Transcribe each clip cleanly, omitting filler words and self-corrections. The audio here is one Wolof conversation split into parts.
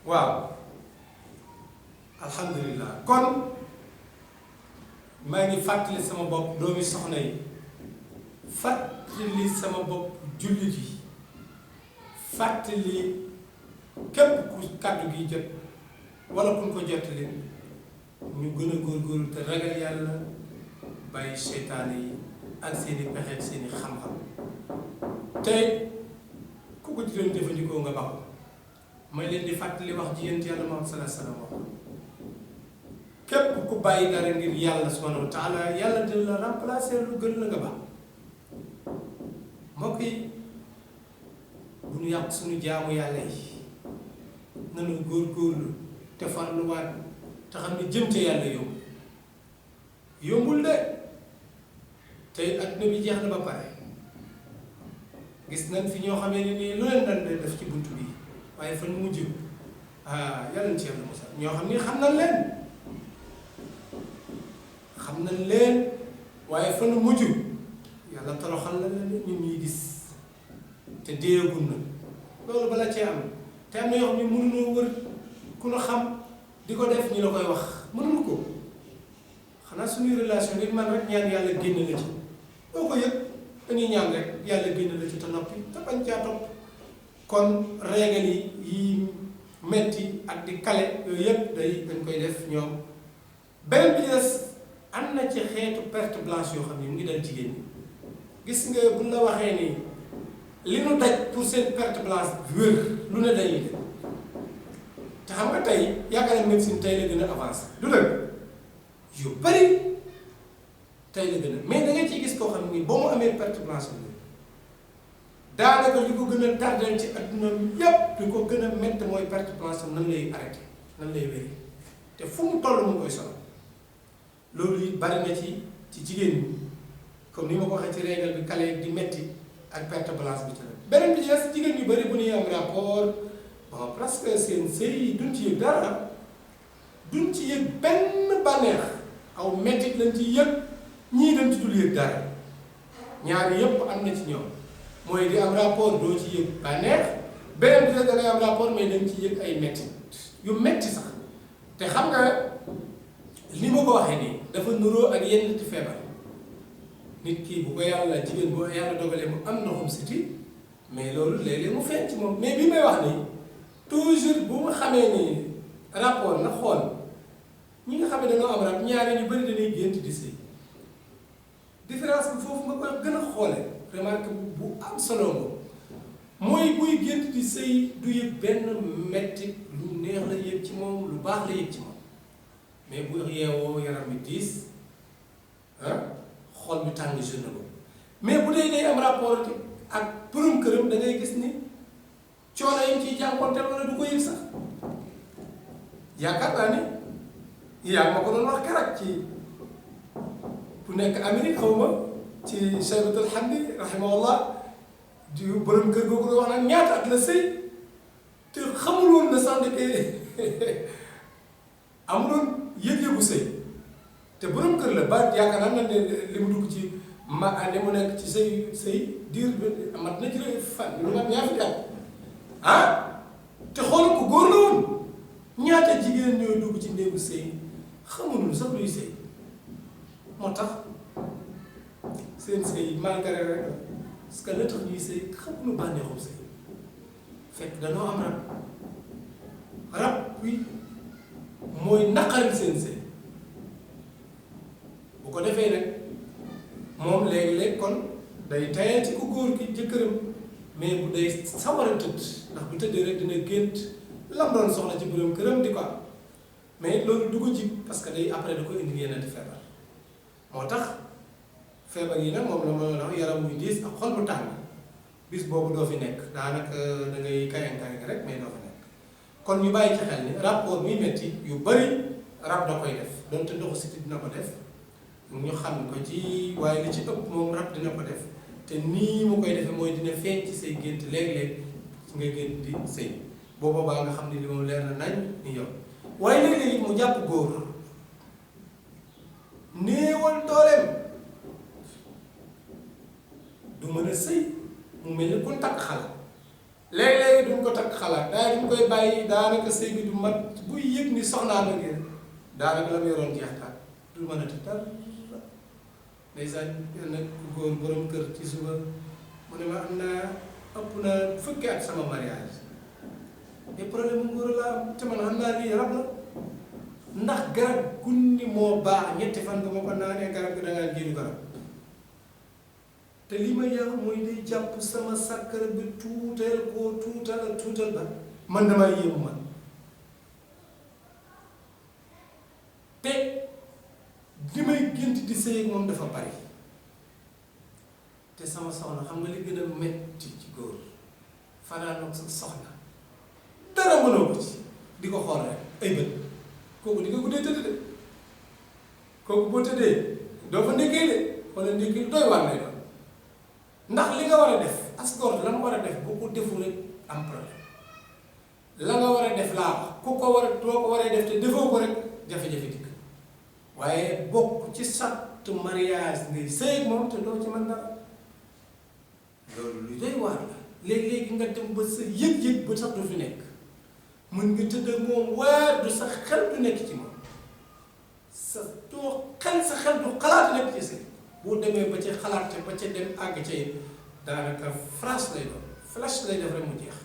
waaw alhamdulilah kon maa ngi fàttali sama bopp doomi soxna yi fàttali sama bopp jullit yi fàttali képp ku kàddu gi jot wala ku ko jottali ñu gën a góorgóorlu te ragal yàlla bàyyi seytaane yi ak seeni pexe ak seeni xam-xam tey ku ko di leen jëfandikoo nga baax may leen di fàttali wax ji yéen yàlla Muhammad sallallahu alayhi wa sallam wax képp ku bàyyi dara ngir yàlla subhanahu wa taala yàlla dina la remplacer lu gën la nga baax mbokk yi bu ñu yàq suñu jaamu yàlla yi nanu góorgóorlu te farluwaat te xam ne jëm ca yàlla yomb yombul de tey adduna bi jeex na ba pare gis nañ fi ñoo xamee ne nii lu leen daan def ci buntu bi waaye fan mujj yàlla na ci yàlla musal ñoo xam ni xam nañ leen waaye fan mujj yàlla toroxal na leen ñun ñuy gis te déegul na loolu bala cee am te am na yoo xam ne mënuñoo wër ku nu xam di ko def ñu la koy wax mënuñu ko xanaa suñuy relation nit man rek ñaan yàlla génn la ci doo ko yëg dañuy ñaan rek yàlla génn la ci te noppi te bañ caa topp kon régal yi metti ak di kale yooyu yëpp dañ koy def ñoom beneen bi ci des am na ci xeetu perte blanche yoo xam ne mu ngi dal jigéen ñi gis nga buñ la waxee ni li nu daj pour seen perte blanche wér lu ne dañuy def te xam nga tey yaakaar naa médecine tey la gën a avancé du dëgg yu bari tey la gën a mais da nga ciy gis koo xam ni boo mu amee perte blanche bi daanaka li ko gën a tardel ci adduna yépp li ko gën a métti mooy perte blanche nan lay arrêté nan lay wéri te fu mu toll mu koy sonal loolu it bari na ci jigéen ñi comme ni ma ko waxee ci régal bi kale di metti ak perte blanche bi ci la beneen bi ci des jigéen ñu bari bu ñuy am rapport bon presque seen sëy duñ ci yëg dara duñ ci yëg benn bànneex aw mettit lañ ci yëg ñii dañ ci dul yëg dara ñaari yëpp am na ci ñoom mooy di am rapport doo ci yëg bànneex beneen bi da ngay am rapport mais dañ ci yëg ay mettit yu metti sax te xam nga li ma ko waxee nii dafa nuroo ak yenn ci feebar nit kii bu ko yàlla jigéen bu yàlla dogalee mu am ndoxum siti mais loolu léeg-léeg mu feeñ ci moom mais bi may wax nii toujours bu ma xamee ni rapport na xool ñi nga xam ne dañoo am rab ñaari ñu bëri dañuy gént di sëy différence bi foofu nga koy gën a xoole remarque bu am solo nga mooy buy gént di sëy du yëg benn metti lu neex la yëg ci moom lu baax la yëg ci moom mais bu yeewoo yaram bi diis xol bi tàng jeune ko mais bu dee day am rapport ak borom këram da ngay gis ni coono yi ciy jànkonteel wala du ko yëg sax yaakaar naa ni yaa ma ko doon wax keroog ci bu nekk Amérique xaw ma ci Cheybatul Hamdi rahimahullah di borom kër googu wax naan ñaata at la sëy te xamul woon na sax amuloon yëg-yëgu sëy te borom kër la ba yaakaar naa ne li mu dugg ci li mu nekk ci sëy diir bi mat na ci fan lu mat ñaar fi te xool ko góor la woon ñaata jigéen ñoo dugg ci néegu sëy xamuñu sax luy sëy moo tax seen sëy malgré rek parce que la tax ñuy sëy xamuñu bànneexum sëy fekk dañoo am rab wi mooy naqaril seen sëy bu ko defee rek moom léegi-léeg kon day tayal ci ku góor ki jëkkëram mais bu day sawar a tëdd ndax bu tëddee rek dina gént lam doon soxla ci borom këram di ko am mais loolu dugg ci parce que day après da koy indi yeneen feebar moo tax feebar yi nag moom la ma wax yaram muy diis ak xol bu tàng bis boobu doo fi nekk daanaka da ngay kayang-kayang rek mais doo fi nekk kon ñu bàyyi ci xel ni rapport muy metti yu bari rab da koy def donte ndoxu siti dina ko def ñu xam ko ci waaye li ci ëpp moom rab dina ko def te nii mu koy defee mooy dina feeñ ci say gént léeg-léeg nga gént di sëy booba baa nga xam ne li moom leer na nañ ni yow waaye léeg-léeg mu jàpp góor néewal dooleem du mën a sëy mu mel ni ku takk xala léeg-léegi duñ ko takk xalaat daay duñ koy bàyyi daanaka sëy bi du mat buy yëg ni soxnaa la ngeen daanaka la mu yoroon jeex taat du mën a tëddal ndeysaan nag góor borom kër ci suba mu ne ma am naa ëpp na fukki at sama mariage mais problème mu ngóor laa am te man xam naa lii rab la ndax garab gunni moo baax ñetti fan nga ma ko naanee garab gi dangaa génn garab te li ma yàq mooy day jàpp sama sàkkara bi tuutal koo tuutal ba man damaa yéemu man te li may gént di sëy ak moom dafa bari te sama soxna xam nga li gën a metti ci góor fanaan ak sa soxna dara mënoo ko ci di ko xool rek ay bët kooku di nga guddee tëdd de kooku boo tëddee doo fa nekkee de wala ndékki doy waar lay doon ndax li nga war a def asgor la nga war a def boo ko deful rek am problème la nga war a def laa wax ku ko war a doo ko waree def te defoo ko rek jafe-jafe dikk waaye bokk ci sàtt mariage ngay sëy ak moom te doo ci mën dara loolu lu doy waar la léeg-léegi nga dem ba sa yëg-yëg ba sax du fi nekk mën nga tëdd ak moom weer du sa xel du nekk ci moom sa xel du xalaat nekk ci sëy boo demee ba ca xalaat ba ca dem àgg ca it daanaka flash lay doon flash lay def rek mu jeex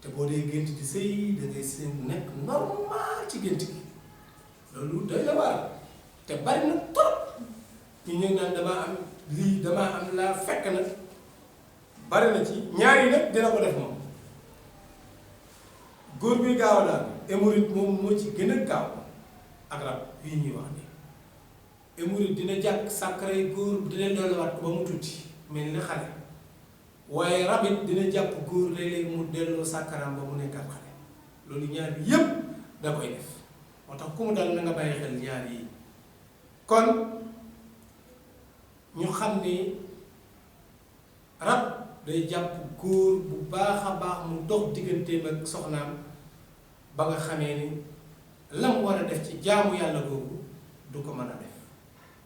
te boo dee gént di sëy da ngay seen nekk normal ci gént gi loolu doy la waar te bari na trop ñu ñëw naan damaa am lii damaa am laa fekk nag bari na ci ñaari nag dina ko def moom góor bi gaaw a daal hémorroïde moom moo ci gën a gaaw ak rab yi ñuy wax ni hémorroïde dina jàkk sàkkaray góor dina delluwaat ko ba mu tuuti mel ni xale waaye rab it dina jàpp góor léeg-léeg mu delloo sàkkaraam ba mu nekkaat xale loolu ñaar yépp da koy def moo tax ku mu dal na nga bàyyi xel ñaar yi kon ñu xam ni rab day jàpp góor bu baax a baax mu dox digganteem ak soxnaam ba nga xamee ni la mu war a def ci jaamu yàlla googu du ko mën a def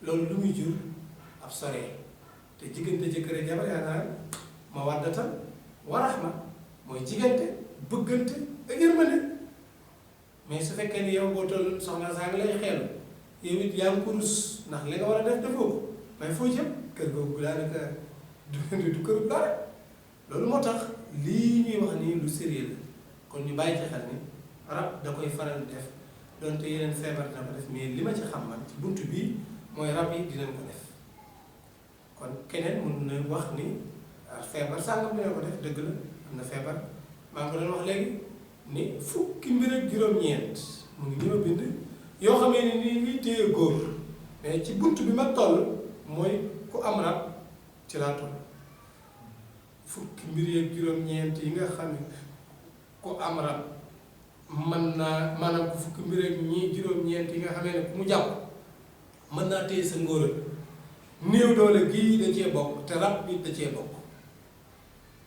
loolu lu muy jur ab soree te diggante jëkkër ak jabar yaakaar ma waddatan wa rahma mooy jigante bëggante ak yërmande mais su fekkee ni yow boo toll soxna saa ngi lay xeelu yow it yaa ngi ko rus ndax li nga war a def defoo ko mais foo jëm kër googu daanaka du këru dara loolu moo tax lii ñuy wax nii lu sérieux la kon ñu bàyyi ci xel ni rab da koy faral di def donte yeneen feebar dina ko def mais li ma ci xam man ci bunt bii mooy rab yi dinañ ko def kon keneen mun na wax ni feebar sàngam dina ko def dëgg la am na feebar maa ngi ko doon wax léegi ni fukki mbir ak juróom-ñeent mu ngi ñëw bind yoo xamee ni nii ngi téye góor mais ci bunt bi ma toll mooy ku am rab ci laa toll fukki mbir ak juróom-ñeent yi nga xam ne ku am rab mën naa maanaam ku fukki mbir ak juróom-ñeent yi nga xamee ne ku mu jàpp mën naa téye sa ngóora néew doole gii da cee bokk te rab bi da cee bokk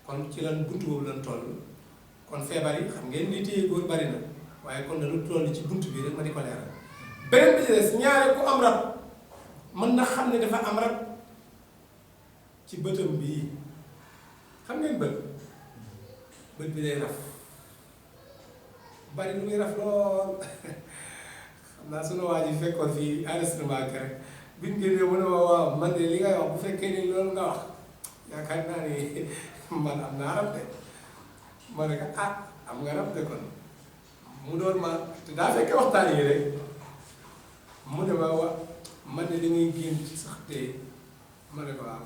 kon ci lan bunt boobu lan toll kon feebar yi xam ngeen li téye góor bari na waaye kon dañu toll ci bunt bi rek ma di ko leeral beneen bi ci des ñaare ku am rab mën na xam ne dafa am rab ci bëtam bii xam ngeen bët bi day raf bari lu muy raf lool xam naa sunu waa ji fekkoon fii enregistrement rek biñ génnee mu ne ma waaw man de li ngay wax bu fekkee ni loolu nga wax yaakaar naa ni man am naa rab de ma ne ko am nga rab de kon mu doon ma te daa fekkee waxtaan yi rek mu ne ma wa man de li ngay génn ci sax de ma ne ko waaw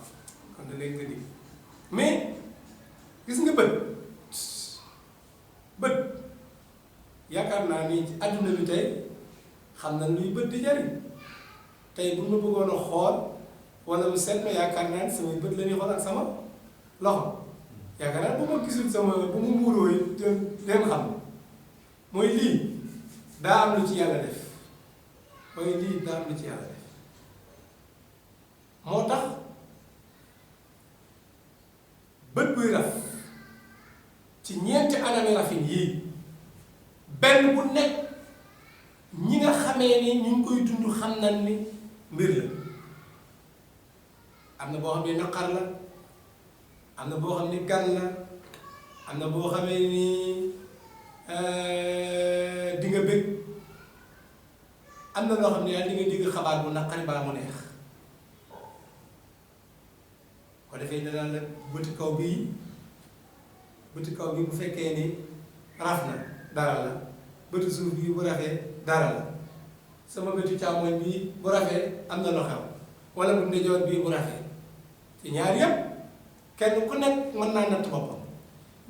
kon da léegi nga di mais gis nga bët yaakaar naa ni ci adduna bi tey xam na luy bët di jariñ tey bu ma bëggoon a xool wala mu seet ma yaakaar naa ni samay bët la ñuy xool ak sama loxo yaakaar naa bu ma gisul sama bu mu muuroo yi leen xam mooy lii daa am lu ci yàlla def mooy lii daa am lu ci yàlla def moo tax bët buy raf ci ñeenti anami rafin yii benn bu nekk ñi nga xamee ni ñu ngi koy dund xam nañ ni mbir la am na boo xam ne naqar la am na boo xam ne gan la am na boo xamee ni di nga bëgg am na loo xam ne yàlla di nga dégg xabaar bu naqari baa mu neex ko defee danaan la bëti kaw bii bu fekkee ni raf na dara la bëti suuf bii bu rafee dara la sama bëti càmmoñ bii bu rafee am na lu xew wala bu ndeyjoor bii bu rafee te ñaar yépp kenn ku nekk mën naa natt boppam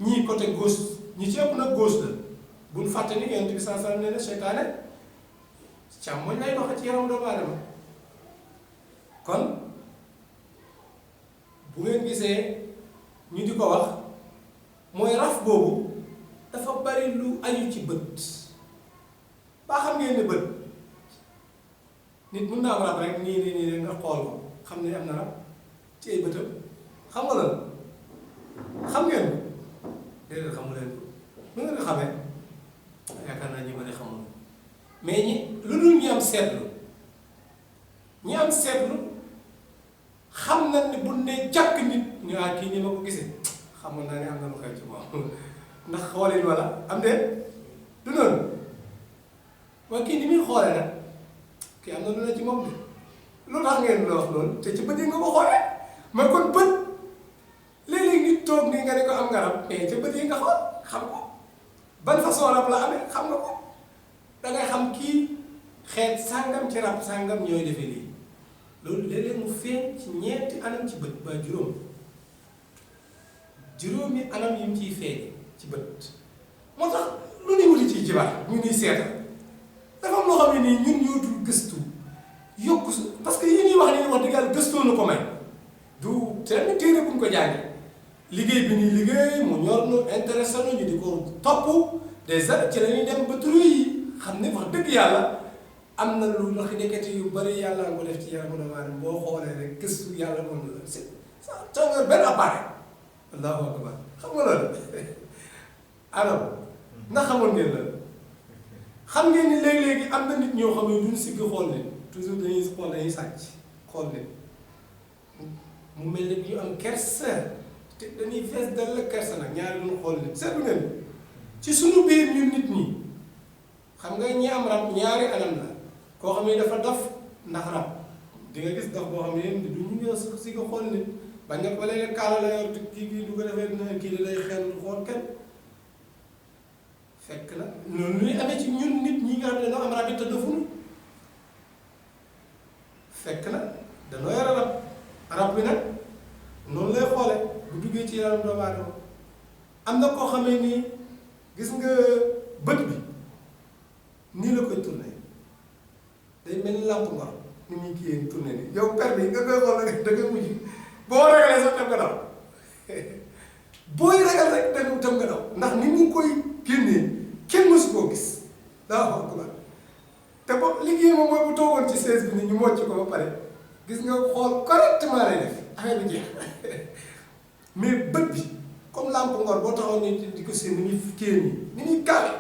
ñii côté gauche ñi ci ëpp nag gauche la buñ fàtte ni Yonent bi sallallahu alayhi wa sallam nee na seytaane càmmoñ lay doxe ci yaram doomu aadama kon bu ngeen gisee ñu di ko wax mooy raf boobu dafa bari lu aju ci bët baa xam ngeen ne bët nit mën naa am rab rek nii nga xool ko xam ne am na rab ci ay bëtam xam nga lan xam ngeen déedéet xamu leen ko nu ngeen ko xamee yaakaar naa ñi bari xamul mais lu dul ñi am seetlu xam na ni bu ne jàkk nit ñu kii ni ma ko gisee xamoon naa ne am na lu xew ci moom ndax xoolin wala am de du noonu waaye kii ni muy xoolee nag kii am na lu ne ci moom de lu tax ngeen la wax loolu te ci bët yi nga ko xoolee mais kon bët léeg-léeg nit toog nii nga ne ko am nga rab mais ca bët yi nga xool xam ko ban façon rab la amee xam nga ko dangay xam kii xeet sàngam ci rab sàngam ñooy defee lii loolu léeg-léeg mu feeñ ci ñeenti anam ci bët ba juróomi anam yi mu ciy feeñ ci bët moo tax lu ñuy wuti ciy jibaat ñu ñuy seetal dafa am loo xam ne nii ñun ñoo dul gëstu yokku parce que yi ñuy wax ni wax dëgg yàlla gëstoo na ko may du seen téere bu ñu ko jàngee liggéey bi ñuy liggéey mu ñor nu intéressé nu ñu di ko topp des années ci la ñuy dem ba turu yi xam ne wax dëgg yàlla am na lu loxi nekkati yu bari yàlla nga ko def ci yaramu doomu aadama boo xoolee rek gëstu yàlla moom la c'est ça nga benn appareil allahu akbar xam nga loolu alors ndax xamoon ngeen la xam ngeen ni léegi-léegi am na nit ñoo xam ne duñ sigg xool nit toujours dañuy xool dañuy sàcc xool nit mu mel ne ñu am kersa te dañuy fees dal la kersa nag ñaari duñ xool nit seetlu ngeen ci suñu biir ñun nit ñi xam nga ñi am rab ñaari anam la koo xam ne dafa dof ndax rab di nga gis dof boo xam ne du ñu ñëw si nga xool nit bañ nga ko léeg-léeg kaala la yor kii du ko defee na kii da lay xel xool kenn fekk na noonu ñuy amee ci ñun nit ñi nga xam ne dañoo am rab it te dofuñu fekk na dañoo yore rab bi nag noonu lay xoole bu duggee ci yaram doomu aadama am na koo xamee nii gis nga bët bi nii la koy tourné day mel ni lampe ngor ni muy kii yéen tourné nii yow per bi nga koy xool rek da ngay mujj boo ragalee sax dem nga daw booy ragal rek dem nga daw ndax ni mu koy génnee kenn mësu koo gis daa wax ko te boobu liggéey moom mooy bu toogoon ci chaise bi ni ñu mocc ko ba pare gis nga xool correctement lay def affaire bi jeex mais bët bi comme lampe ngor boo taxaw ni di ko seen ni ñuy kii ni ñuy kaale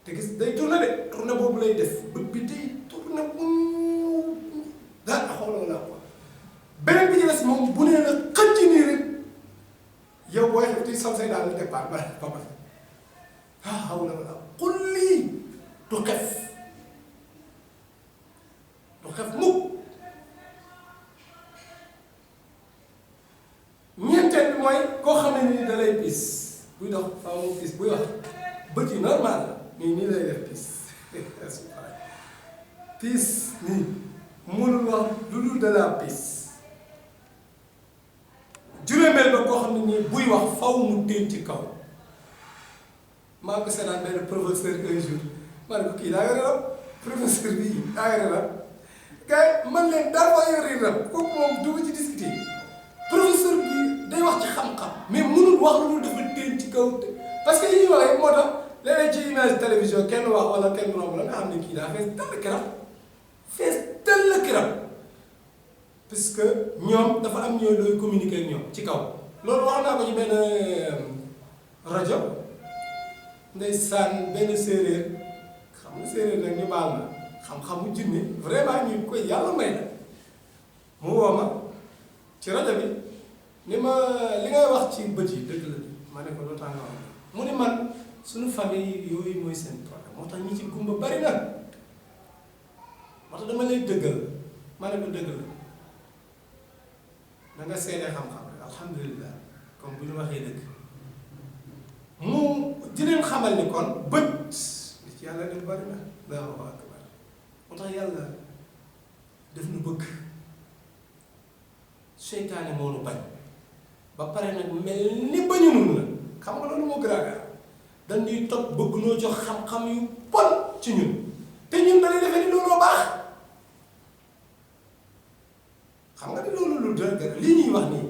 te gis day tourné de tourné boobu lay def bët bi day tourné daa xooloo laa quoi beneen bi ci des moom bu nee la xëcc nii rek yow booy xef ti sol say daal di départ ba ba xaw na wala xul lii du xef mukk ñeenteel bi mooy koo xam ne nii da lay piis buy dox faaw mu piis buy wax bët yi normal la mais nii lay def piis piis nii mënul wax lu dul de la piis juróomeel ba koo xam ne nii buy wax faw mu téen ci kaw maa ngi ko seetaan benn professeur un jour ma ne ko kii daa yore rab professeur bii daa yore rab gars yi man leen daa faa yore rab kooku moom du ci discuter professeur bi day wax ci xam-xam mais mënul wax lu dul dafa téen ci kaw parce que yi ñuy waxee moo tax léeg-léeg ci image télévision kenn wax wala kenn romb la nga xam ne kii daa fees dell kiram parce que ñoom dafa am ñoo looy communiquer ak ñoom ci kaw loolu wax naa ko ci benn rajo ndeysaan benn séeréer xam nga séeréer nag ñu baal na xam-xamu jinne vraiment ñu koy yàlla may na mu woo ma ci rajo bi ni ma li ngay wax ci bët yi dëgg la ma ne ko lu tax nga wax mu ne man suñu famille yooyu mooy seen problème moo tax ñi ci gumba bari na moo tax dama lay dëggal ma ne ko dëgg la da nga seede xam-xam rek alhamdulilah comme bu ñu waxee dëgg mu di leen xamal ni kon bët li ci yàlla def bari na Allahu akbar moo tax yàlla def nu bëgg seytaane moo nu bañ ba pare nag mel ni bañu nun la xam nga loolu moo gën dañuy topp bëgg noo jox xam-xam yu bon ci ñun te ñun dañuy defee ni looloo baax xam nga ni loolu lu dëgg lii ñuy wax nii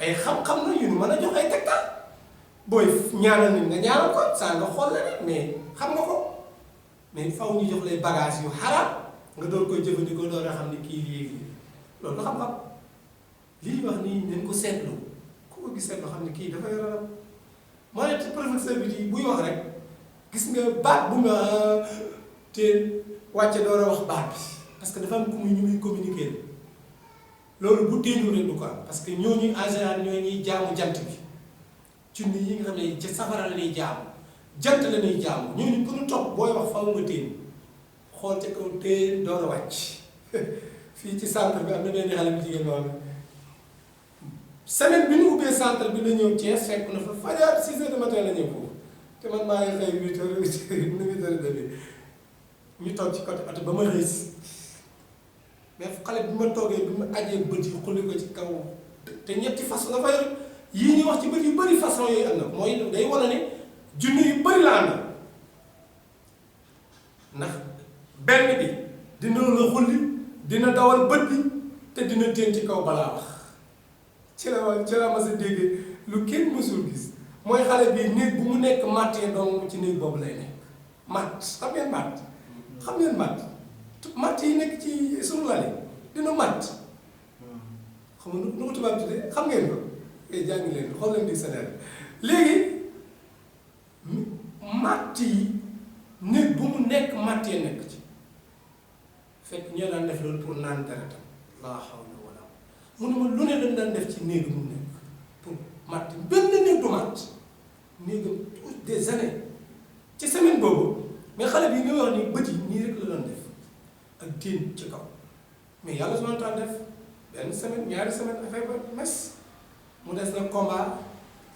ay xam-xam la yu ñu mën a jox ay tegtal booy ñaanal nit nga ñaanal ko saa nga xool leneen mais xam nga ko mais faw ñu jox lay bagage yu xaraam nga door koy jëfandikoo door a xam ni kii lii loolu xam-xam lii wax nii nañ ko seetlu ku ko gis seetlu xam ne kii dafa yor moo ne professeur bi di buy wax rek gis nga baat bu nga te wàcce door a wax baat bi parce que dafa am ku muy ñu muy communiquer loolu bu téenul rek du ko am parce que ñooñu en général ñoo ñuy jaamu jant bi ci nit yi nga xam ne ca safara la ñuy jaamu jant la ñuy jaamu ñooñu ku ñu topp booy wax faw nga téen xool ca kaw téen door a wàcc fii ci centre bi am na benn xale bu jigéen moo xam semaine bi ñu ubbee centre bi la ñëw Thiès fekk na fa fajar 6 heures du matin la ñëw foofu te man maa ngi xëy 8 heures 8 heures demi ñu toog ci côté oto ba ma xëy si mais xale bi ma toogee bi ma ajee bët yi xulli ko ci kaw te ñetti façon dafa yor yii ñuy wax ci bët yu bëri façon yooyu am na mooy day wane ne junni yu bëri la am na ndax benn bi dina la xulli dina dawal bët bi te dina téen ci kaw balaa wax ci la ma sa déggee lu kenn mësul gis mooy xale bii néeg bu mu nekk màttee doom ci néeg boobu lay nekk matt xam ngeen matt xam ngeen matt yi nekk ci suñu lale dina matt xam nga nu ko tubaab tuddee xam ngeen ko jàngi leen xool leen dictionnaire léegi matt yi néeg bu mu nekk mattee nekk ci fekk ñoo daan def loolu pour naan deretam laa hawla wala mu ne ma lu ne dañ daan def ci néeg mu nekk pour matt benn néeg du matt néegam des années ci semaine boobu mais xale bi nga wax ni bët yi nii rek la doon def ak téen ci kaw mais yàlla su ma daan def benn semaine ñaari semaine affaire ba mes mu des na combat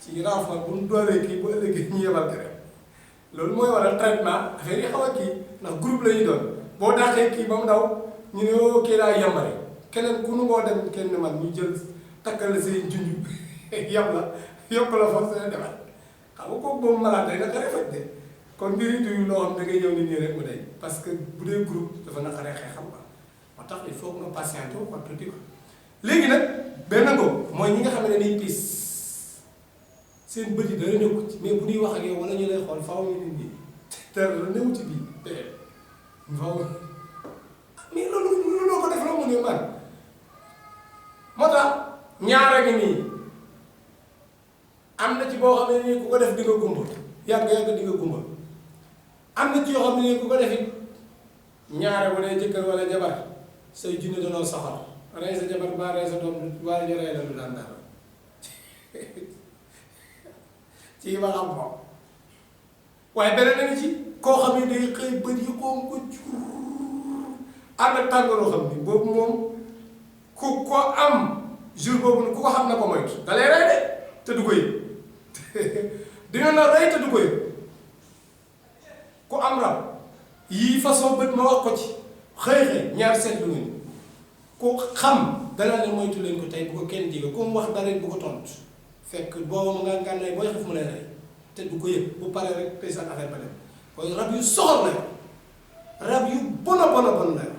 ci renfort bu mu dooree kii bu ëllëgee ñu yebal ko rek loolu mooy waral traitement affaire yi xaw a kii ndax groupe la ñuy doon boo daaxee kii ba mu daw ñu ne oo kii daa yambare keneen ku nu moo dem kenn man ñu jël takkal la say junj yam la yokk la force la demal xam nga kooku boobu malade day naqaree faj de kon mbir yi du loo xam da ngay ñëw ni nii rek mu day parce que bu dee groupe dafa naqaree xeex xam nga moo tax il faut que nga patienté wu quoi tuuti ko léegi nag benn ngóob mooy ñi nga xam ne dañuy piis seen bët yi dara nekku ci mais bu ñuy wax ak yow wala ñu lay xool faaw ñu nit ñi te la newu ci bii faaw mais loolu loo ko def la mu ne man moo tax ñaara gi nii am na ci boo xam ne nii ku ko def di nga gumba yàgg di nga gumba am na ci yoo xam ne nii ku ko def it ñaare bu dee jëkkër wala jabar say junne danoo soxal rey sa jabar ba rey sa doom waa ñu rey la lu daan dara ci ba xam ko waaye beneen na ngi ci koo xam ne day xëy bët yi xoom ko ànd ak tàngooroo xam ni boobu moom ku ko am jour boobu ku ko xam na ko moytu da lay rey de te du ko yëg dina la rey te du ko yëg ku am rab yii façon bët ma wax ko ci xëy ñaari seetlu ngeen ku xam dana leen moytu leen ko tey bu ko kenn jege ku mu wax dara bu ko tontu fekk boobu mu nga gànnaay booy xef mu lay rey te du ko yëg bu paree rek tey seen affaire ba dem koy rab yu soxor la yor rab yu bon la yor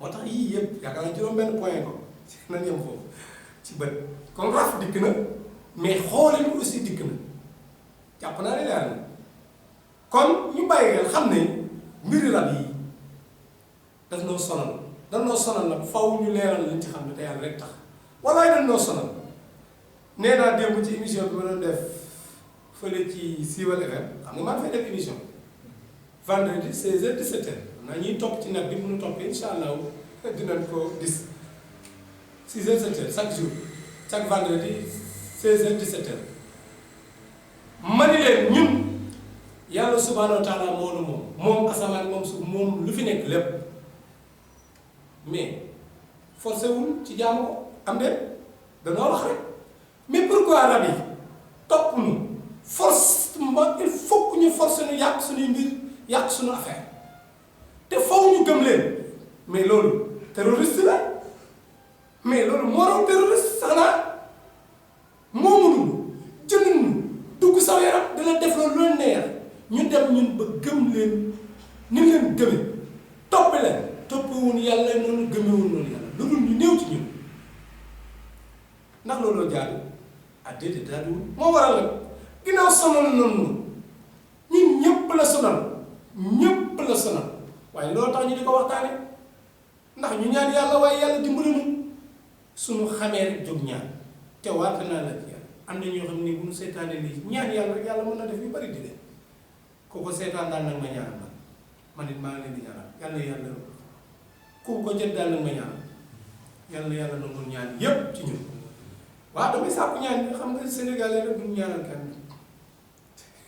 moo tax yii yëpp yaakaar naa juróom-benn point ko nan yem foofu ci bët kon raf dikk na mais xoolin aussi dikk na jàpp naa ne leer na kon ñu bàyyi xel xam ne mbiri rab yi daf noo sonal dañ noo sonal nag faw ñu leeral liñ ci xam ne te yàlla rek tax walaay dañ noo sonal nee naa démb ci émission bi ma doon def fële ci Siwal FM xam nga maa ngi fay def émission vendredi 16h 17h naa ñuy topp ci nag bi mënu topp incha allah dinañ ko gis 6h 7h chaque jour chaque vendredi 16h 17h ma ni leen ñun yàlla subhanahu wa taala moo nu moom asamaan moom suuf moom lu fi nekk lépp mais forcé wul ci jaamu ko am de danoo wax rek mais pourquoi rab yi topp nu force il faut que ñu forcé nu yàq suñuy mbir yàq suñu affaire te faw ñu gëm leen mais loolu terroriste la mais loolu moo raw terroriste sax naa moomuñu jënduñu dugg sa yaram dina def loolu lu neex ñu dem ñun ba gëm leen ni leen gëme topp leen toppewuñu yàlla noonu gëmewuñu noonu yàlla lu dul ñu néew ci ñun ndax looloo jaadu ah déedéet jaaduwul moo waral la ginnaaw sonal noonu ñun ñëpp la sonal ñëpp la sonal waaye loolu tax ñu di ko waxtaane ndax ñu ñaan yàlla waaye yàlla dimbali nu suñu xamee rek jóg ñaan te waat naa la ci yàlla am na ñoo xam ne bu ñu seetaanee lii ñaan yàlla rek yàlla mën na def yu bari di leen ku ko seetaan daal nag ma ñaanal man it maa ngi leen di ñaanal yàlla yàlla ku ko jot daal nag ma ñaanal yàlla nangul ñaan yépp ci ñun waaw damay sàkku ñaan xam nga Sénégalais rek duñu ñaanal kan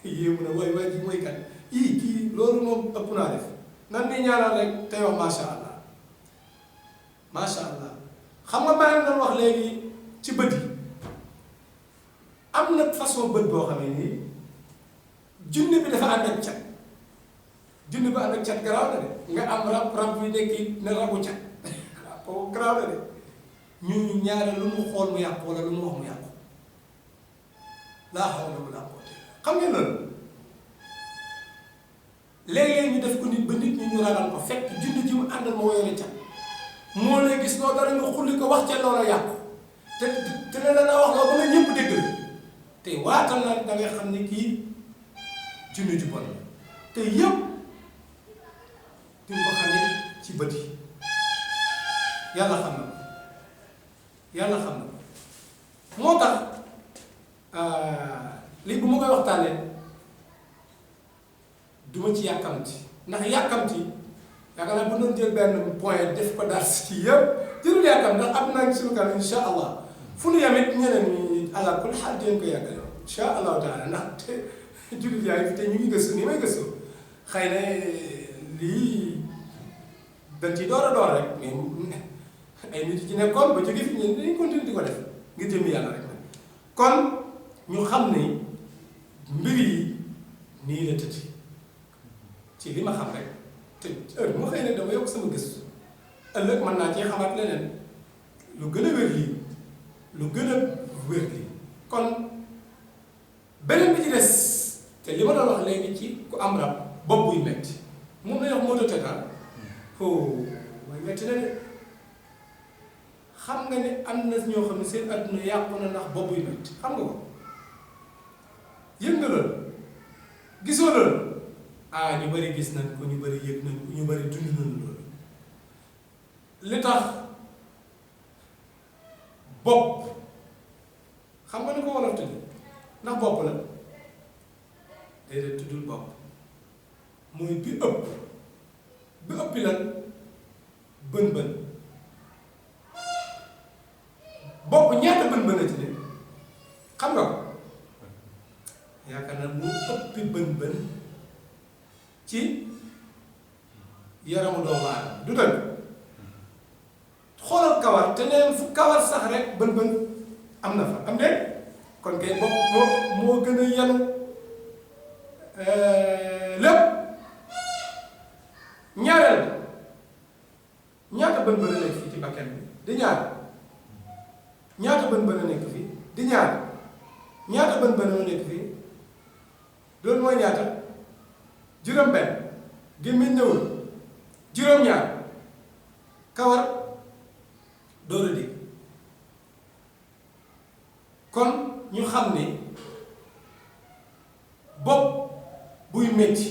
yéemu na waay ji mooy kan kii loolu moom ëpp naa def nan ni ñaanal rek tey wax macha allah macha allah xam nga maa ngi doon wax léegi ci bët yi am na façon bët boo xam ne nii junne bi dafa ànd ak cat junne bi ànd ak cat garaaw na de nga am rab bi dekki ne rabu cat kooku garaaw na de ñu ñaare lu mu xool mu yàqu wala lu mu wax mu yàqu laa hawla wala quwwata xam ngeen loolu léeg-léeg ñu def ko nit ba nit ñi ñu ragal ko fekk junne ji mu àndal moo yore cat moo lay gis loo dara nga xulli ko wax ca loola yàqu te ne la wax loo ba nga ñëpp dégg la te waatal na da ngay xam ne kii junne ju bon te yëpp di nga ko xamee ci bët yi yàlla xam na ko moo tax lii bu ma koy waxtaanee du ma ci yàkkamti ndax yàkkamti yaakaar naa bu doon jël benn point def ko daal ci yëpp jërul yàkkam ndax am naa suñu kanam insha allah fu nu yamit ñeneen ñi ala kul xaal dinañ ko yàggale insha allahu taala ndax te jullit yaa ngi fi te ñu ngi gëstu nii may gëstu xëy na lii dañ ci door a door rek mais ay nit ci nekkoon ba jóge fi ñun dañuy continuer di ko def ngir jëmmi yàlla rek nag kon ñu xam ni mbir yi nii la tëdd ci li ma xam rek te heure bu ma xëy ne dama yokk sama gëstu ëllëg mën naa cee xamaat leneen lu gën a wér lii lu gën a wér lii kon beneen bi ci des te li ma doon wax léegi ci ku am rab bopp buy metti moom la ñuy wax moo doon tëtaan mooy metti na de xam nga ne am na ñoo xam ne seen adduna yàqu na ndax bopp buy metti xam nga ko yëg nga loolu gisoo loolu ñu bari gis nañ ko ñu bari yëg nañ ko ñu bari dund nañ loolu li tax bopp xam nga ni ko wolof tudd ndax bopp la déedéet tuddul bopp mooy bi ëpp bi lan bën bopp ñaata bën a ci ne xam nga ko yaakaar naa mu ëppi bën ci yaramu doomu aadama du dëgg xoolal kawar te neen fu kawar sax rek bën am na fa am de kon kay bopp moo gën a yanu lépp ñaareel ñaata bën a nekk fii ci bakkan bi di ñaar ñaata bën a nekk fii di ñaar ñaata bën a nekk fii loolu mooy ñaata juróom-benn gémmiñ ñëwul juróom-ñaar kawar door a dégg kon ñu xam ne bopp buy metti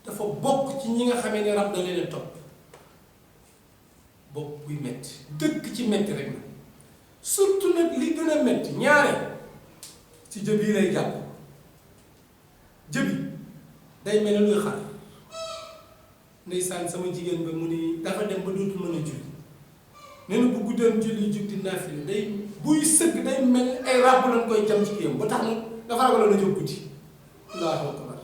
dafa bokk ci ñi nga xamee ne rab da leen a topp bopp buy metti dëkk ci metti rek na surtout nag li gën a metti ñaare ci jëb yi lay jàpp jëbi day mel ne luy xar ndeysaan sama jigéen ba mu ni dafa dem ba dootul mën a julli nee na bu guddeen julli jug di naafila day buy sëgg day mel ay ràbb lañ koy jam ci kiyam ba tax na dafa ragaloon a jóg guddi allahu akbar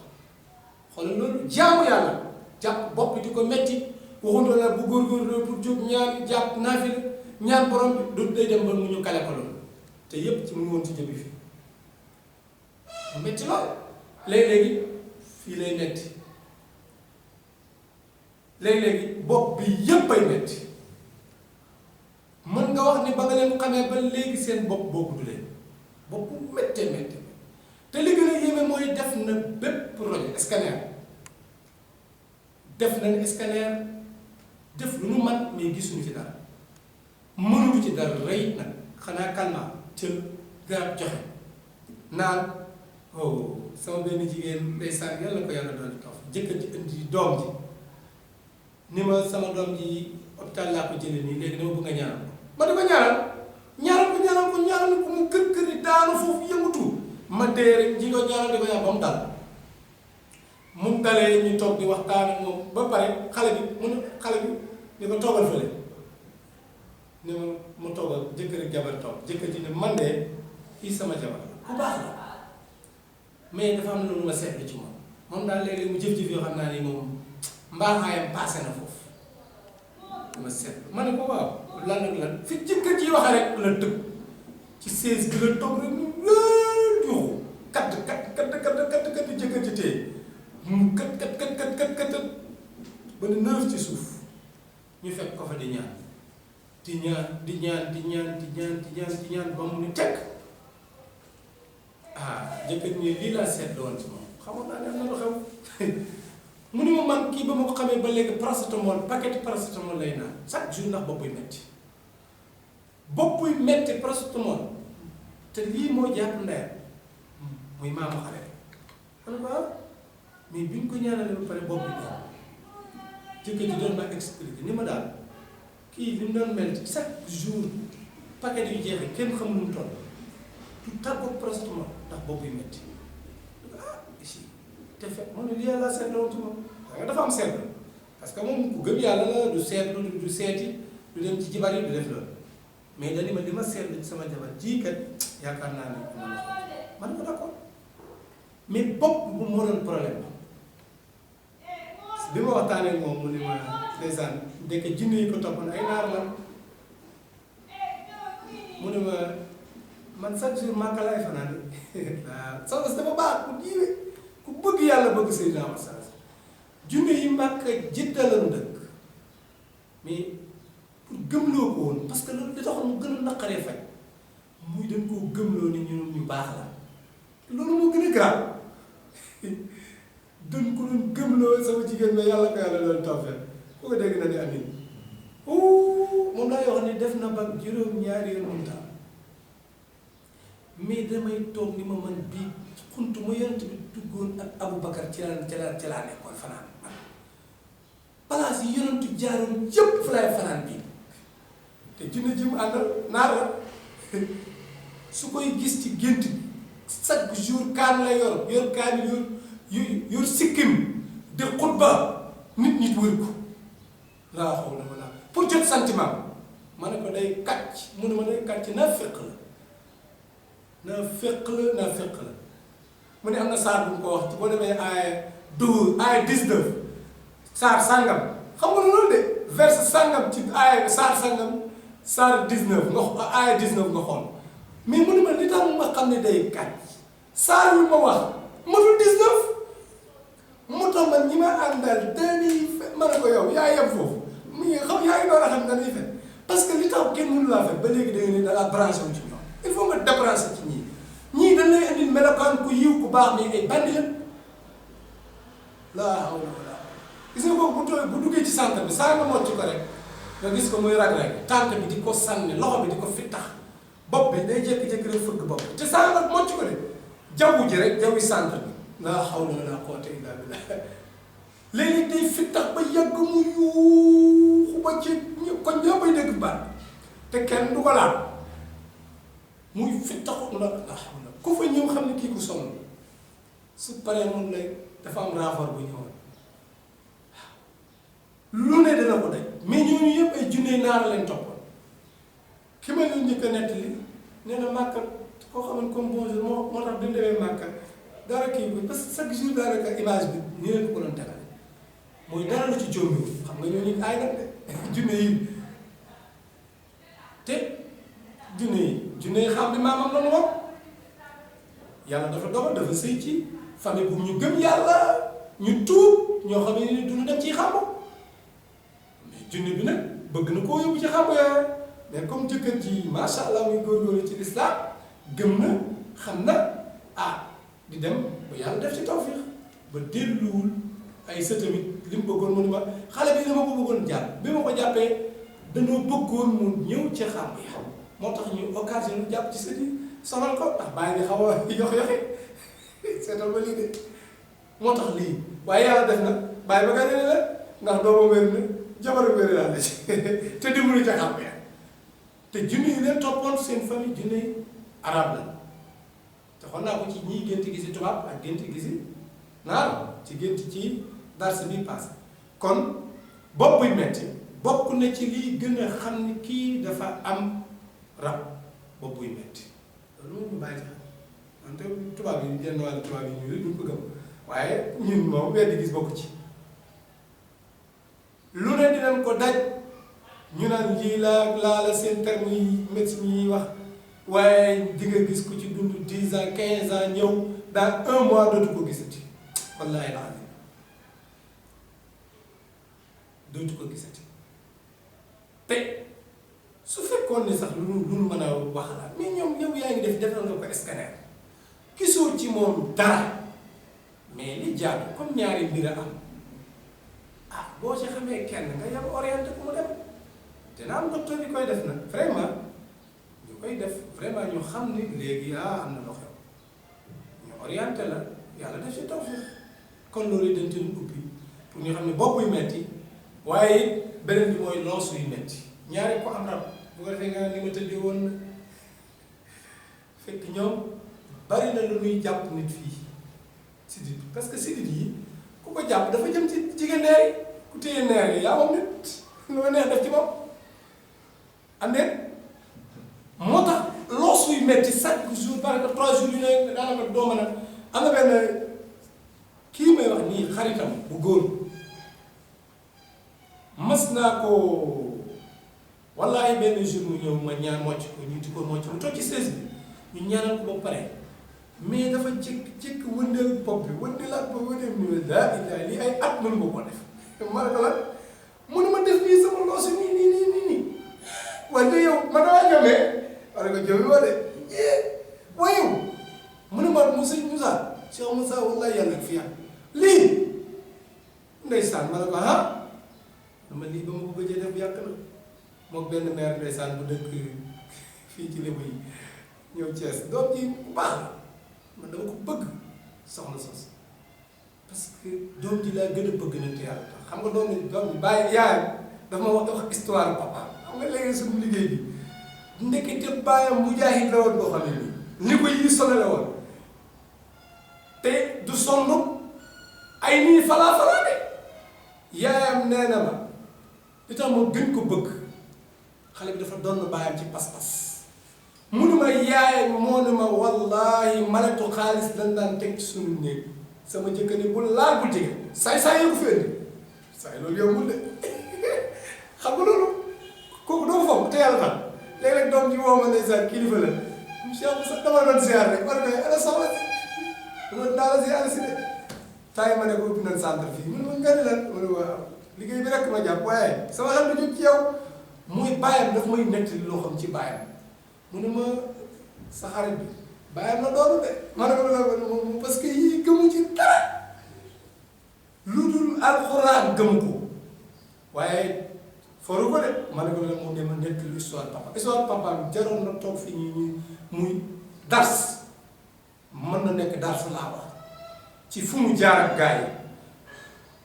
xoolal loolu jaamu yàlla jàpp bopp bi di ko metti waxuñu la bu góorgóorlu pour jóg ñaan jàpp naafila ñaan borom bi du day dem ba mu ñu kale ko loolu te yépp ci mu ngi woon ci jëbi fii mu metti lool léegi-léegi fii lay metti léegi-léegi bopp bi yépp ay metti mën nga wax ni ba nga leen xamee ba léegi seen bopp boobu du leen bopp bu méttee te li gën a yéeme mooy def na bépp projet scanner def nañ scanner def lu nu man mais gisuñu ci dara mënuñu ci dara rëy nag xanaa kalma cël garab joxe naan oh sama benn jigéen ndeysaan yàlla ko yàlla doon toog jëkkër ji indi doom ji ni ma sama doom ji hôpital laa ko jëlee nii léegi dama bëgg nga ñaanal ma di ko ñaanal ko mu kër yi daanu foofu yëngatu ma dee rek ji ko ñaanal di ko ñaan ba mu dal mu dalee ñu toog di waxtaan ak moom ba pare xale bi ni ko toogal fële ni ma toogal jëkkër ak jabar toog jëkkër ji ne man de kii sama jabar ku baax la mais dafa am lu ma seetlu ci moom daal léeg-léeg mu jëf-jëf yoo xam naa ni moom mbaaxaayam passé na foofu ma seetlu ma ne ko waaw lan ak lan fi jëkkër ji waxee rek la tëb ci 16 bi la toog rek yuuxu katt jëkkër ji téye mu kat ba ne neuf ci suuf ñu fekk ko fa di ñaan ba mu ni teg jëkkër ñi lii laa seetlu woon ci moom xamoon naa ne am na lu xew mu ni ma man kii ba ma ko xamee ba léegi paracétamol paquet paracétamol lay naan chaque jour ndax bopp buy metti paracétamol te lii moo jàpp ndeyam muy maamu xale xam nga mais bi ñu ko ñaanalee ba pare bopp bi daal jëkkër ji doon ma expliqué ni ma daal kii li mu doon mel chaque jour paquet yu jeexee kenn xamul lu mu toll du tàggoog paracétamol ndax bopp yu metti ici te fekk mu ne lii yàlla seetlu woon ci moom dafa am seetlu parce que moom ku gëm yàlla la du seetlu du seeti du dem ci jibar yi du def loolu mais dañu ma li ma seetlu ci sama jabar jii kat yaakaar naa ne man ko d'accord mais bopp bu moo doon problème bi ma waxtaanee moom mu ne ma ndeysaan ndeke jinne yi ko toppoon ay naar la mu ne ma man chaque jour Màkka laay fanaan waaw soxna si dafa baax ku jiwe ku bëgg yàlla bëgg Seydina Muhammad sallallahu alayhi wasallam junne yi Màkka jittalan dëkk mais pour gëmloo ko woon parce que loolu li taxoon mu gën a naqaree faj muy dañ koo gëmloo ni ñu baax la loolu moo gën a grave dañ ko doon gëmloo sama jigéen mais yàlla ko yàlla doon tawfeex ku ko dégg na ni amin moom laay wax ni def na ba juróom-ñaari yoon mun taal mais damay toog ni ma man bii xunt mu yonent bi duggoon ak Aboubacar ci laa nekkoon fanaan man place yi yonentu jaaroon yëpp fa laay fanaan bii te junne ji mu àndal naar la su koy gis ci gént bi chaque jour kaan lay yor kaan yor sikkim di xutba nit wër ko laa xaw na wala pour jot sentiment ma ne ko day kàcc mu ne ma day kàcc naa fekk la mu ne am na saar bu mu ko wax ci boo demee ay 12 ay 19 saar sàngam xam nga loolu de verse sàngam ci ay saar sàngam saar 19 nga ay 19 nga xool mais mu ne ma li tax mu ma xam ne day kàcc saar yu ma wax matul 19 mu tax man ñi ma àndal dañuy ma ne ko yow yaa yem foofu mu ngi xam yaa ngi doon a xam dañuy fen parce que li tax kenn mënu laa fen ba léegi da nga ne da ngaa branché wu ci ñoom il faut nga débranché ci ñii dañ lay indi melokaan ku yiw ku baax mais ay bandi la laa hawla wala gis nga ko bu duggee ci centre bi saa nga mocc ko rek nga gis ko muy rag-rag tànk bi di ko sànni loxo bi di ko fittax bopp bi day jékki-jékki rek fëgg bopp te saa nga mocc ko de jaww ji rek jawwi centre bi laa hawla wala quwwata illa billah léegi day fittax ba yàgg mu yuuxu ba ci kon ñëppay dégg baat te kenn du ko laal muy fittaxu la ku fa ñëw xam ne kii ku sonn su paree moom lay dafa am rapport bu ñëwoon lu ne dina ko daj mais ñooñu yëpp ay junne naar lañ toppoon ki ma leen njëkk a nettali nee na Màkka koo xam ne comme bonjour moo tax dañ demee Màkka dara kii bi parce que chaque jour daanaka image bi nii leen ko doon tegale mooy dara lu ci jombiwul xam nga ñooñu ay nag de junne yi te junne yi xam ni maamam la nu woon yàlla dafa dogal dafa sëy ci famille bu ñu gëm yàlla ñu tuub ñoo xam ne duñu dem ciy xàmbu mais junne bi nag bëgg na koo yóbbu ci xàmbu yooyu mais comme jëkkër ji macha allah muy góorgóorlu ci lislaam gëm na xam na di dem ba yàlla def ci tawfiix ba delluwul ay sa tamit li mu bëggoon mu ni ma xale bi dama ko bëggoon jàpp bi ma ko jàppee dañoo bëggoon mu ñëw ci xàmb ya moo tax ñu occasion ñu jàpp ci sët yi sonal ko ndax bàyyi nga xaw a yox-yoxi seetal ba lii de moo tax lii waaye yàlla def na bàyyi ba gane la ndax doomam wér na jabaru wér daal la ci te dimbali ca xàmb ya te junne yi leen toppoon seen famille junne yi arab la te xool naa ko ci ñii gént gisi tubaab ak gént gisi naar ci gént ci darse bi passé kon bopp buy metti bokk na ci lii gën a xam ni kii dafa am rab bopp buy metti loolu moom ñu bàyyi ci xam wante tubaab yi yenn wàllu tubaab yi ñu duñ ko gëm waaye ñun moom weddi gis bokk ci lu ne dinañ ko daj ñu naan lii laa la seen terme yi médecine yi wax waaye di nga gis ku ci dund 10 ans 15 ans ñëw dans 1 mois dootu ko gisati wallaahi laa dootu ko gisati te su fekkoon ne sax lu nu mën a wax la mais ñoom yow yaa ngi defal nga ko scanner gisoo ci moom dara mais li jaadu comme ñaari mbir a am boo ci xamee kenn nga yem orienté ko mu dem dina am docteur yi koy def nag vraiment ñu koy def vraiment ñu xam ni léegi am na lu xew ñu orienté la yàlla def ci tawfiix kon loolu yi dañ ci ubbi pour ñu xam ne bopp yu metti waaye beneen bi mooy loosu yu metti ñaari ko am rab bu ko defee nga ni ma tëddee woon fekk ñoom bari na lu ñuy jàpp nit fii sidit parce que sidit yi ku ko jàpp dafa jëm ci jigéen neer yi ku téye neer yi yaa moom nit lu neex def ci moom am moo tax loosu yu metti chaque jour parce que 3 jours yu ne daanaka doo mën a am na benn kii may wax nii xaritam bu góor mas naa ko wallaahi benn jour mu ñëw ma ñaan mocc ko ñu di ko mocc mu toog ci sées bi ñu ñaanal ko ba pare mais dafa jékki-jékki wëndeel bopp bi wëndeelaat ba wëndeel mu ne daa ilaha lii ay at mënu ma ko def ma ne ko lan mënu ma def nii sama loosu nii wante yow ma daa jomee wala ko jomi wa de waaye yow mu ne ma mu sëñ Moussa Cheikh Moussa wallahi yàlla fi yàlla lii ndeysaan ma ne ko dama lii ba ma ko gëjee def yàq na moom benn maire ndeysaan bu dëkk fii ci Lébu yi ñëw Thiès doom ji bu baax la man dama ko bëgg soxna sos parce que doom ji laa gën a bëgg na te yàlla tax xam nga doom ji bàyyi yaayam dafa ma wax histoire papa xam nga léegi suñu liggéey bi ndekete bàyyam mujaahid la woon boo xam ne nii ni ko yii solo la woon te du sonn ay nii falaa de yaayam nee na ma li tax ma gën ko bëgg xale bi dafa doon bàyyam ci pas-pas munu ma yaay moo ne ma wallaahi maletu xaalis dañ daan teg ci suñu néeg sama jëkkër ni bu laal bu jege saay yëgu fendi saay loolu yombul de xam nga loolu kooku doo ko foog te yàlla tax léeg-léeg doom ji woo ma ndeysaan kilifa la monsieur Moussa dama doon ziar rek war nga ana soxla si loolu daa la ziar si de taay ma ne ko ubbi nañ centre fii mun ma nga ne lan ma ne waaw liggéey bi rek ma jàpp waaye sama xel du jóg ci yow muy bàyyam daf may nettali loo xam ci bàyyam mu ne ma sa xarit bi bàyyam la doonu de ma ne ko moom parce que yii gëmu ci dara lu dul alxuraan gëmu ko waaye foru ko de ma ne ko la moom dama nettali histoire papa jaroon na toog fi ñu muy dars mën na nekk dars laa wax ci fu mu jaar ak gars yi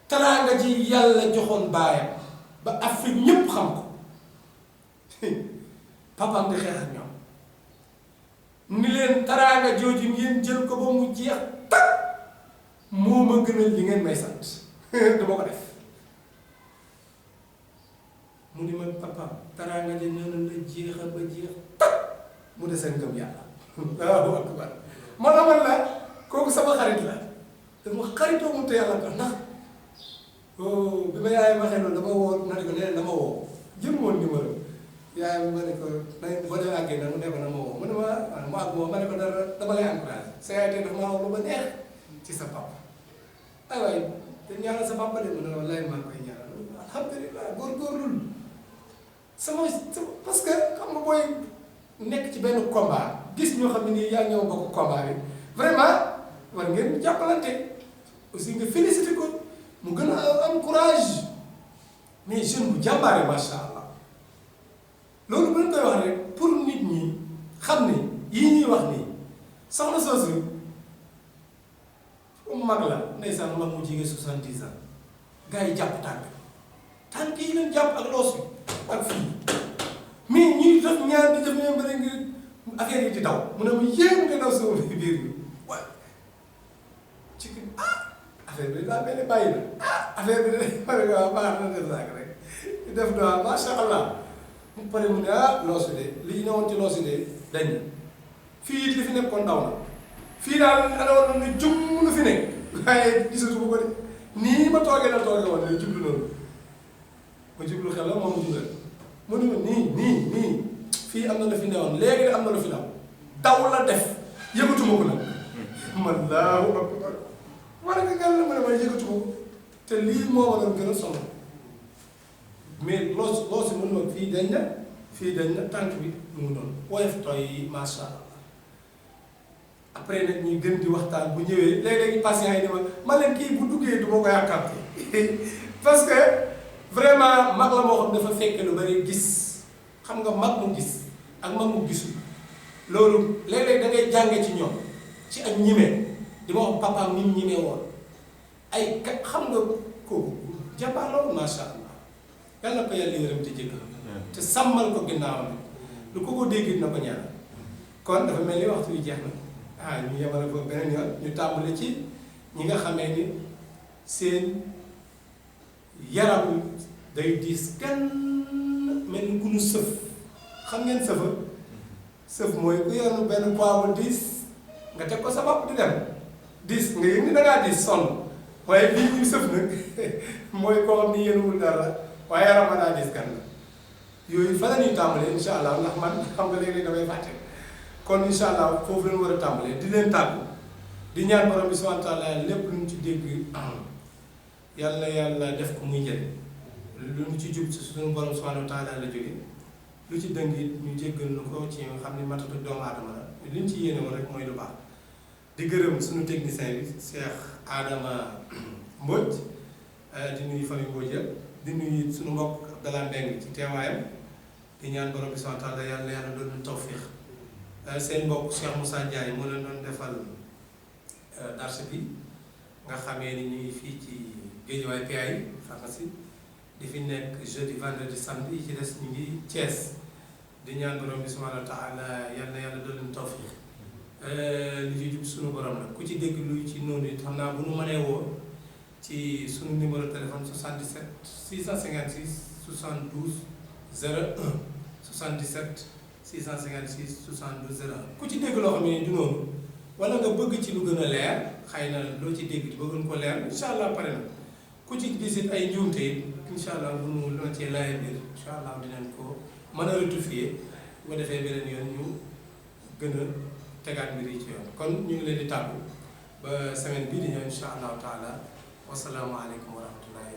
teraanga ji yàlla joxoon baayam ba Afrique ñépp xam ko papaam di xeex ak ñoom ni leen teraanga jooju ngeen jël ko ba mu jeex tak moo ma gënal li ngeen may sant dama ko def mu ni ma papaam teraanga ji nee na la jeexa ba jeex tak mu deseen gëm yàlla waaw akbar moo tax man la kooku sama xarit la dama xaritoo mu te yàlla tax ndax bi ma yaay waxee loolu dama woo na ko nee dama woo jëm woon numéro yaay ma ne ko boo demee àggee na mu ne ko na ma woo mu ne ma àgg ma ne ko dama lay encouragé sa yaay tey dafa maa wax lu ma neex ci sa papa ay waay te ñaanal sa papa de mu ne wallaay maa ngi koy ñaanal alhamdulilah góorgóorlul sama parce que xam nga booy nekk ci benn combat gis ñoo xam ne nii yaa ñëw bokk combat bi vraiment war ngeen jàppalante aussi nga félicité ko mu gën a am courage mais jeune bu jàmbaare macha allah loolu bu ñu koy wax rek pour nit ñi xam ne yii ñuy wax nii soxna soosu mag la ndeysaan mag mu jigéen 70 ans gars yi jàpp tànk yi leen jàpp ak loos bi ak fii mais ñuy def ñaar di def ñoom ba léegi affaire yi di daw mu ne ma yéem nga daw sama biir bi waaye ci affaire bi daa mel ni bàyyi na affaire bi de waaw baax na def saak rek def doa macha allah mu pare mu ne loos bi de li ne woon ci loos bi de dañ fii it li fi nekkoon ndaw na fii daal ana woon na jum lu fi nekk waaye gisatu ko de nii ma toogee la toogee woon ne jublu noonu ma jublu xel la moom jublu mu ne ma nii fii am na lu fi newoon léegi de am na lu fi daw la def yëgatuma ko nag man laa war nga gàll ma ne ma yëgatuma ko te lii moo waroon gën a sonn mais loo si mën ma fii dañ na tànk bi mu noonu woyof tooy macha allah après nag ñuy gën di waxtaan bu ñëwee léeg-léegi patients yi ni ma leen kii bu duggee du ma ko yàkkamti parce que vraiment mag la moo xam dafa fekk lu bari gis xam nga mag mu gis ak mag mu gisul loolu léeg-léeg da ngay jànge ci ñoom ci ak ñime di ma wax papaam ni mu ñime woon ay kat xam nga kooku jàmbaar loolu macha allah yàlla ko yàlla yërëm te jéggal te sàmmal ko ginnaawam lu ko dégg na ko ñaan kon dafa mel ni waxtu wi jeex na ñu yemale ko beneen yoon ñu tàmbali ci ñi nga xamee ni seen yaram day diis kenn mel ni ku nu sëf xam ngeen sëf mooy ku yor benn poids bu diis nga teg ko sa bopp di dem diis nga yëg ni da ngaa diis sonn waaye bii ñu sëf nag mooy koo xam ni yéenuwul dara waaye yaram ma daa diis kan la yooyu fa la ñuy tàmbalee incha allah ndax man xam nga léeg-léeg damay fàtte kon incha allah foofu lañu war a tàmbalee di leen tàggu di ñaan borom bi subhanahu wa taala lépp lu ñu ci dégg yàlla def ko muy njëriñ lu ñu ci jub ci suñu borom subhanahu wa taala la jóge lu ci dëng it ñu jéggal nu ko ci nga xam ne matatu doomu aadama la li ñu ci yéene woon rek mooy lu baax di gërëm suñu technicien bi Cheikh Adama Mbodj di nuyu famille Mbodj yëpp di nuyu suñu mbokk Abdallah Mbeng ci teewaayam di ñaan borom bi subhanahu wa taala yàlla doon tawfiix seen mbokk Cheikh Moussa Ndiaye moo leen doon defal darse bi nga xamee ni ñu ngi fii ci Guédiawaye PAI pharmacie di fi nekk jeudi vendredi samedi yi ci des ñu ngi Thiès di ñaan borom bi subhanahu wa taala yàlla doon leen tawfiix li ci jub suñu borom la ku ci dégg luy ci noonu it xam naa bu nu mënee woo ci suñu numéro téléphone 77 656 72 01 77 656 72 01 ku ci dégg loo xam ne du noonu wala nga bëgg ci lu gën a leer xëy na loo ci dégg di bëggoon ko leer incha allah pare na ku ci gisit ay njuumte it incha allah bu nu la cee laajee biir incha allah dinañ ko mën a rectifier bu ko defee beneen yoon ñu gën a tegaat mbir yi ci yoon kon ñu ngi leen di tàggu ba semaine bii di ñëw incha allahu taala wasalaamualeykum wa rahmatullahi